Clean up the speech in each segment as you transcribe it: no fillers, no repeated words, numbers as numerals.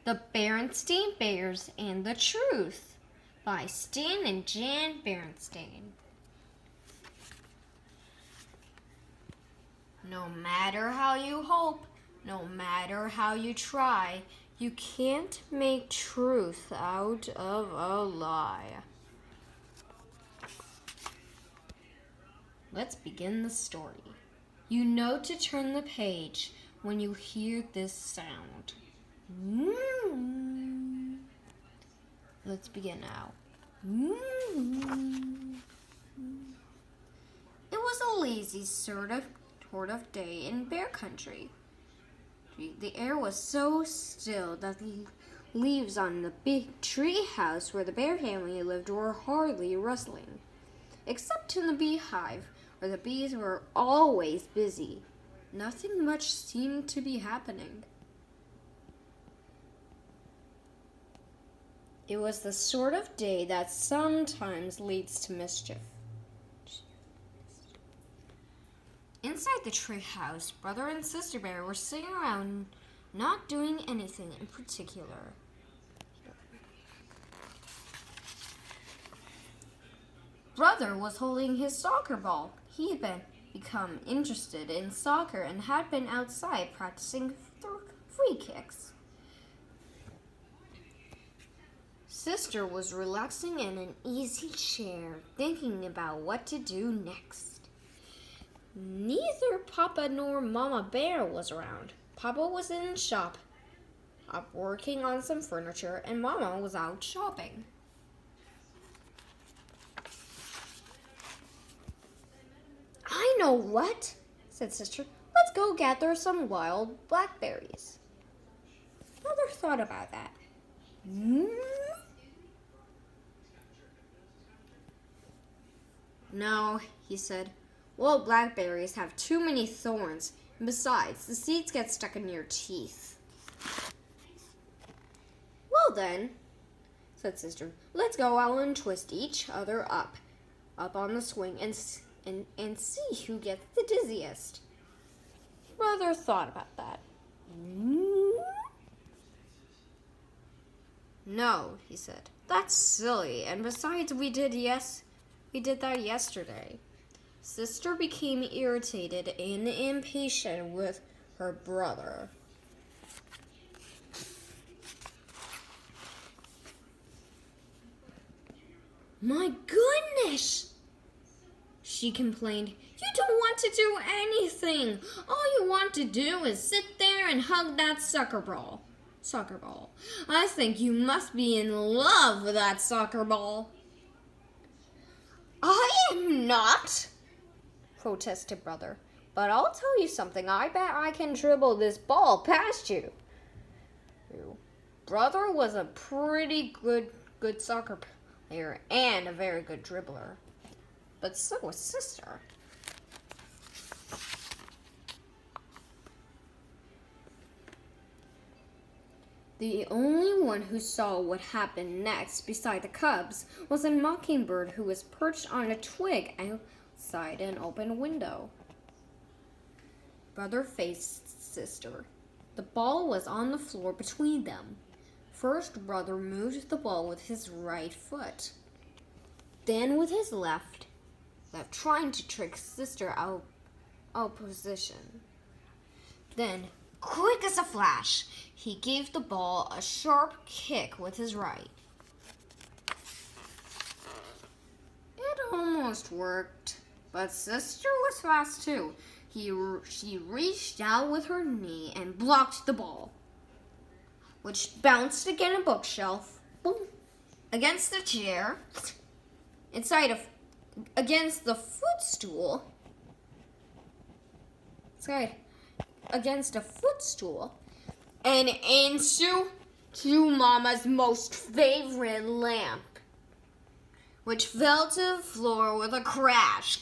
The Berenstain Bears and the Truth by Stan and Jan Berenstain. No matter how you hope, no matter how you try, you can't make truth out of a lie. Let's begin the story. You know to turn the page when you hear this sound. Let's begin now. It was a lazy sort of day in bear country. The air was so still that the leaves on the big tree house where the bear family lived were hardly rustling, except in the beehive where the bees were always busy. Nothing much seemed to be happening. It was the sort of day that sometimes leads to mischief. Inside the tree house, Brother and Sister Bear were sitting around, not doing anything in particular. Brother was holding his soccer ball. He had become interested in soccer and had been outside practicing free kicks. Sister was relaxing in an easy chair, thinking about what to do next. Neither Papa nor Mama Bear was around. Papa was in the shop, up working on some furniture, and Mama was out shopping. I know what, said Sister. Let's go gather some wild blackberries. Mother thought about that. No, he said. Wild blackberries have too many thorns, and besides, the seeds get stuck in your teeth. Well then, said Sister, let's go out and twist each other up on the swing and see who gets the dizziest. Brother thought about that. No, he said. That's silly, and besides, we did that yesterday. Sister became irritated and impatient with her brother. My goodness, she complained. You don't want to do anything. All you want to do is sit there and hug that soccer ball. I think you must be in love with that soccer ball. I am not, protested Brother. But I'll tell you something. I bet I can dribble this ball past you. Brother was a pretty good soccer player and a very good dribbler. But so was Sister. The only one who saw what happened next beside the cubs was a mockingbird who was perched on a twig outside an open window. Brother faced Sister. The ball was on the floor between them. First, Brother moved the ball with his right foot, then with his left, trying to trick Sister out of position. Then, quick as a flash, he gave the ball a sharp kick with his right. It almost worked, but Sister was fast too. She reached out with her knee and blocked the ball, which bounced against a bookshelf, boom, against the chair, against the footstool, against a footstool, and into Mama's most favorite lamp, which fell to the floor with a crash.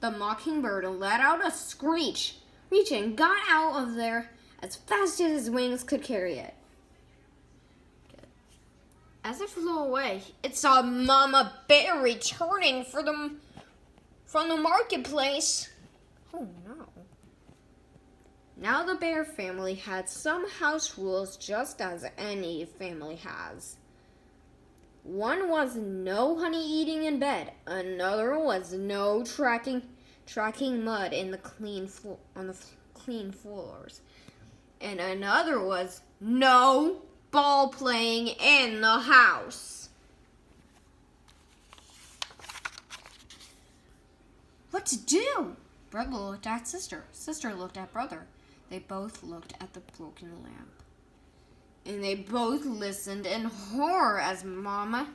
The mockingbird let out a screech, reached and got out of there as fast as his wings could carry it. As it flew away, it saw Mama Bear returning from the marketplace. Oh no. Now the bear family had some house rules just as any family has. One was no honey eating in bed. Another was no tracking mud in the on the clean floors. And another was no ball playing in the house. What to do? Brother looked at sister. Sister looked at brother. They both looked at the broken lamp. And they both listened in horror as Mama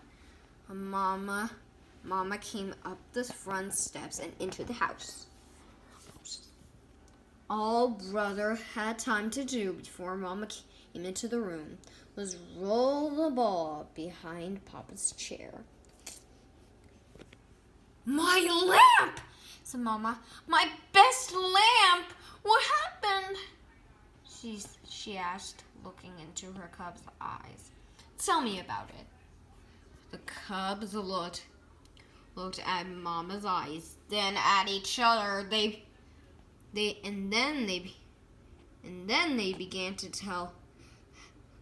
came up the front steps and into the house. All brother had time to do before Mama came into the room was roll the ball behind Papa's chair. My lamp! Said Mama. My best lamp! What happened? She asked, looking into her cub's eyes. Tell me about it. The cubs looked at Mama's eyes, then at each other. And then they began to tell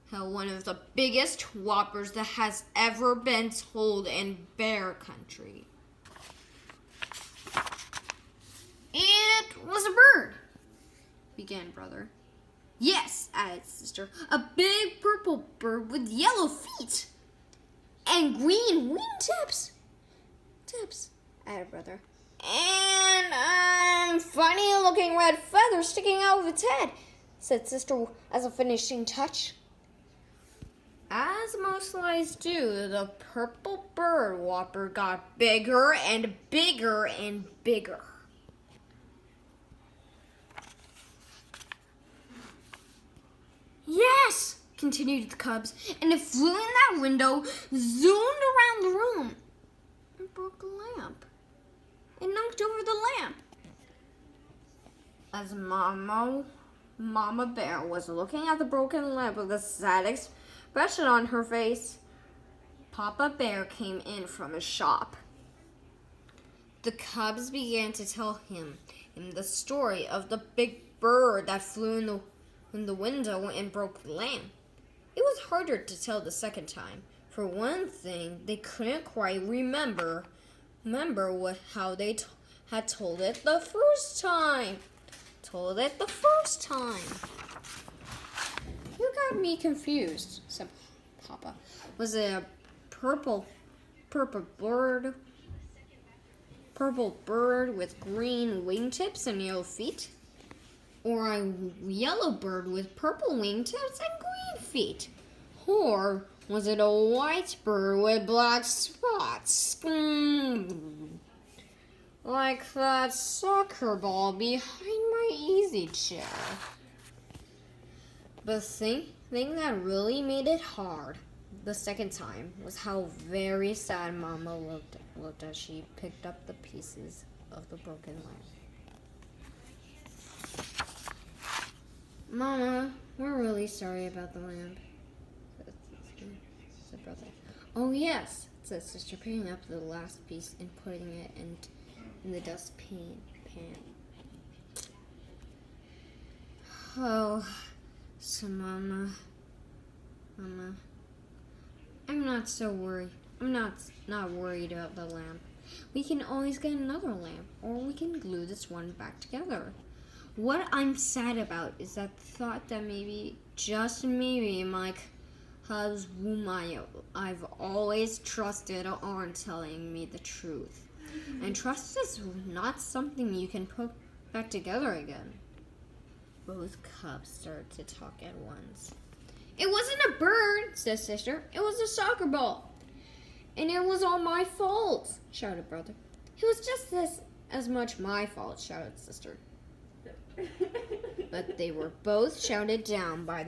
one of the biggest whoppers that has ever been told in bear country. It was a bird, began brother. Yes, added sister, a big purple bird with yellow feet and green wingtips. Added brother. And funny looking red feathers sticking out of its head, said sister as a finishing touch. As most lies do, the purple bird whopper got bigger and bigger and bigger. Yes, continued the cubs, and it flew in that window, zoomed around the room, and broke the lamp. It knocked over the lamp. As Mama Bear was looking at the broken lamp with a sad expression on her face, Papa Bear came in from his shop. The cubs began to tell him the story of the big bird that flew in the window and broke the lamp. It was harder to tell the second time. For one thing, they couldn't quite remember how they had told it the first time. You got me confused, said Papa. Was it a purple bird with green wingtips and yellow feet? Or a yellow bird with purple wingtips and green feet? Or was it a white bird with black spots? Like that soccer ball behind my easy chair. The thing that really made it hard the second time was how very sad Mama looked as she picked up the pieces of the broken lamp. Mama, we're really sorry about the lamp, said brother. Oh yes, said sister, picking up the last piece and putting it in the dustpan. Oh, so Mama, I'm not so worried. I'm not worried about the lamp. We can always get another lamp, or we can glue this one back together. What I'm sad about is that thought that maybe, just maybe, my cubs whom I've always trusted aren't telling me the truth. And trust is not something you can put back together again. Both cubs started to talk at once. It wasn't a bird, said sister. It was a soccer ball. And it was all my fault, shouted brother. It was just as much my fault, shouted sister. But they were both shouted down by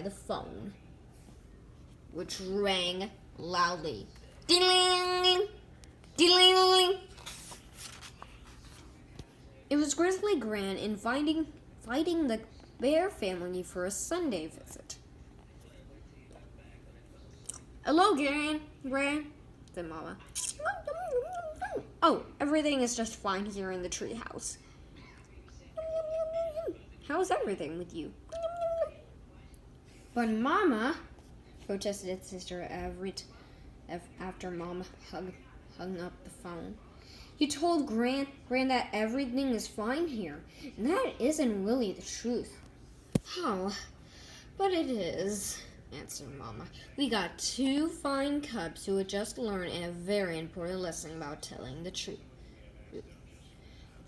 the phone, which rang loudly. Ding-ling! Ding-ling! It was Grizzly Gran inviting the bear family for a Sunday visit. Hello, Gran, said Mama. Oh, everything is just fine here in the treehouse. How's everything with you? But Mama, protested his sister after Mama hung up the phone. You told Gran that everything is fine here, and that isn't really the truth. Oh, but it is, answered Mama. We got two fine cubs who had just learned a very important lesson about telling the truth.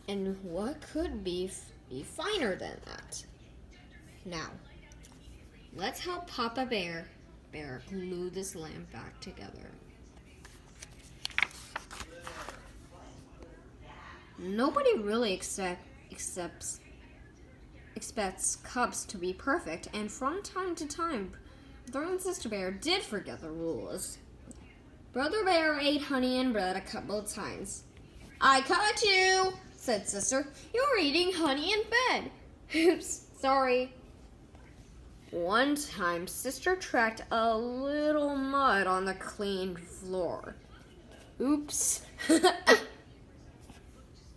And what could be finer than that? Now, let's help Papa Bear glue this lamp back together. Nobody really expects cubs to be perfect, and from time to time, Brother and Sister Bear did forget the rules. Brother Bear ate honey and bread a couple of times. I caught you, said Sister. You're eating honey and bread. Oops, sorry. One time, Sister tracked a little mud on the clean floor. Oops.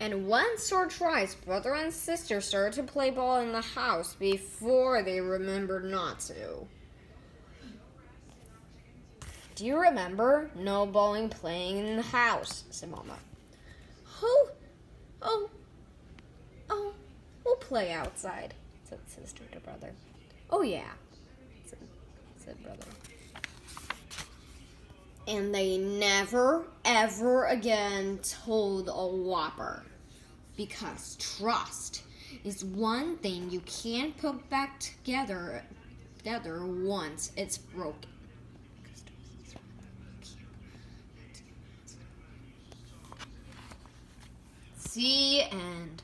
And once or twice, Brother and Sister started to play ball in the house before they remembered not to. Do you remember? No bowling playing in the house, said Mama. Oh, we'll play outside, said Sister to Brother. Oh yeah, said Brother. And they never, ever again told a whopper. Because trust is one thing you can't put back together once it's broken. See, and